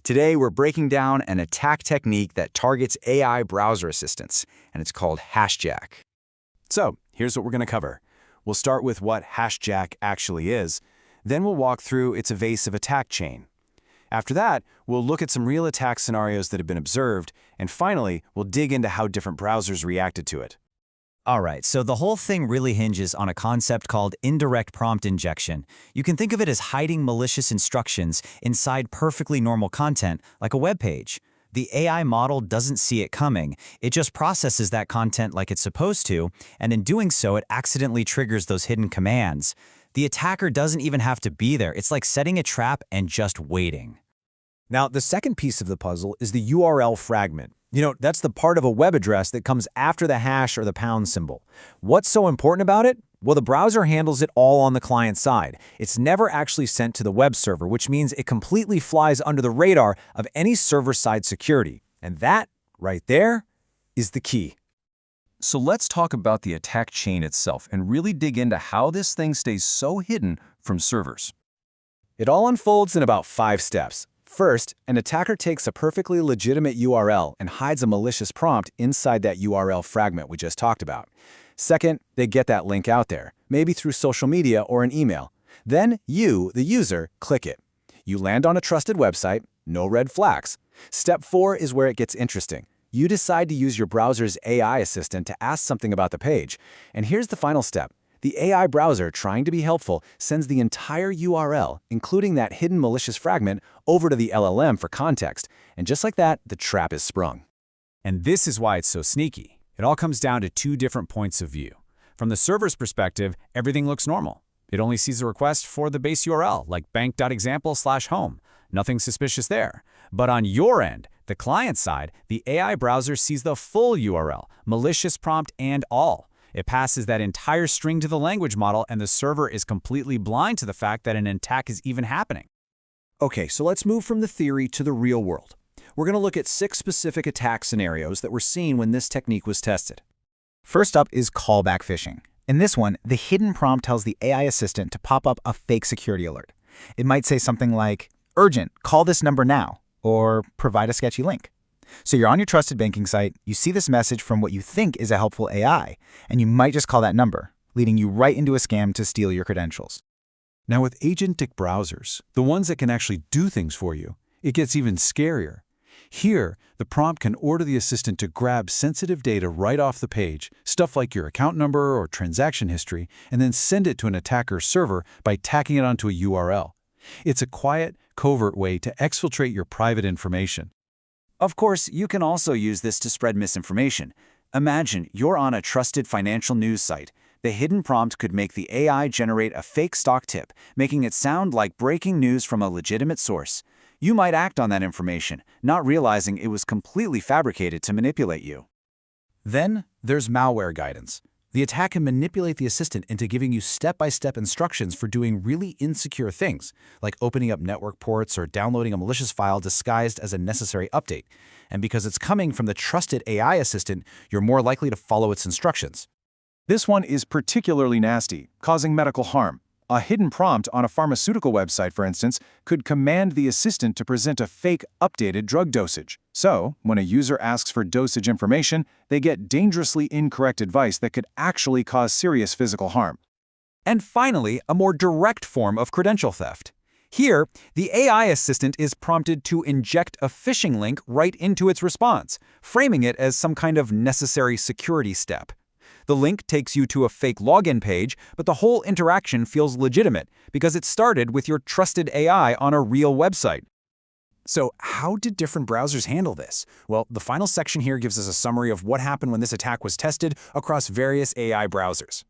Today, we're breaking down an attack technique that targets AI browser assistants, and it's called HashJack. So, here's what we're going to cover. We'll start with what HashJack actually is, then we'll walk through its evasive attack chain. After that, we'll look at some real attack scenarios that have been observed, and finally, we'll dig into how different browsers reacted to it. All right, so the whole thing really hinges on a concept called indirect prompt injection. You can think of it as hiding malicious instructions inside perfectly normal content, like a web page. The AI model doesn't see it coming. It just processes that content like it's supposed to, and in doing so, it accidentally triggers those hidden commands. The attacker doesn't even have to be there. It's like setting a trap and just waiting. Now, the second piece of the puzzle is the URL fragment. That's the part of a web address that comes after the hash or the pound symbol. What's so important about it? Well, the browser handles it all on the client side. It's never actually sent to the web server, which means it completely flies under the radar of any server-side security. And that, right there, is the key. So let's talk about the attack chain itself and really dig into how this thing stays so hidden from servers. It all unfolds in about 5 steps. First, an attacker takes a perfectly legitimate URL and hides a malicious prompt inside that URL fragment we just talked about. Second, they get that link out there, maybe through social media or an email. Then you, the user, click it. You land on a trusted website, no red flags. Step 4 is where it gets interesting. You decide to use your browser's AI assistant to ask something about the page. And here's the final step. The AI browser, trying to be helpful, sends the entire URL, including that hidden malicious fragment, over to the LLM for context. And just like that, the trap is sprung. And this is why it's so sneaky. It all comes down to 2 different points of view. From the server's perspective, everything looks normal. It only sees the request for the base URL, like bank.example/home. Nothing suspicious there. But on your end, the client side, the AI browser sees the full URL, malicious prompt and all. It passes that entire string to the language model, and the server is completely blind to the fact that an attack is even happening. Okay, so let's move from the theory to the real world. We're going to look at 6 specific attack scenarios that were seen when this technique was tested. First up is callback phishing. In this one, the hidden prompt tells the AI assistant to pop up a fake security alert. It might say something like, "Urgent, call this number now," or "Provide a sketchy link." So you're on your trusted banking site, you see this message from what you think is a helpful AI, and you might just call that number, leading you right into a scam to steal your credentials. Now with agentic browsers, the ones that can actually do things for you, it gets even scarier. Here, the prompt can order the assistant to grab sensitive data right off the page, stuff like your account number or transaction history, and then send it to an attacker's server by tacking it onto a URL. It's a quiet, covert way to exfiltrate your private information. Of course, you can also use this to spread misinformation. Imagine you're on a trusted financial news site. The hidden prompt could make the AI generate a fake stock tip, making it sound like breaking news from a legitimate source. You might act on that information, not realizing it was completely fabricated to manipulate you. Then there's malware guidance. The attack can manipulate the assistant into giving you step-by-step instructions for doing really insecure things, like opening up network ports or downloading a malicious file disguised as a necessary update. And because it's coming from the trusted AI assistant, you're more likely to follow its instructions. This one is particularly nasty, causing medical harm. A hidden prompt on a pharmaceutical website, for instance, could command the assistant to present a fake, updated drug dosage. So, when a user asks for dosage information, they get dangerously incorrect advice that could actually cause serious physical harm. And finally, a more direct form of credential theft. Here, the AI assistant is prompted to inject a phishing link right into its response, framing it as some kind of necessary security step. The link takes you to a fake login page, but the whole interaction feels legitimate because it started with your trusted AI on a real website. So how did different browsers handle this? Well, the final section here gives us a summary of what happened when this attack was tested across various AI browsers.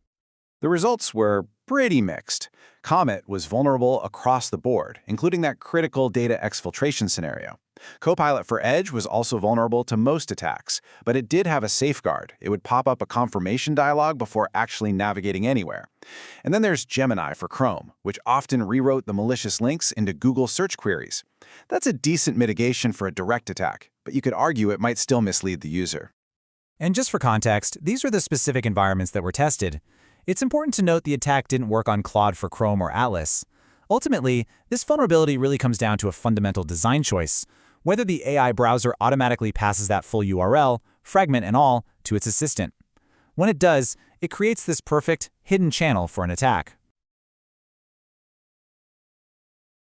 The results were pretty mixed. Comet was vulnerable across the board, including that critical data exfiltration scenario. Copilot for Edge was also vulnerable to most attacks, but it did have a safeguard. It would pop up a confirmation dialog before actually navigating anywhere. And then there's Gemini for Chrome, which often rewrote the malicious links into Google search queries. That's a decent mitigation for a direct attack, but you could argue it might still mislead the user. And just for context, these are the specific environments that were tested. It's important to note the attack didn't work on Claude for Chrome or Atlas. Ultimately, this vulnerability really comes down to a fundamental design choice. whether the AI browser automatically passes that full URL, fragment and all, to its assistant. When it does, it creates this perfect, hidden channel for an attack.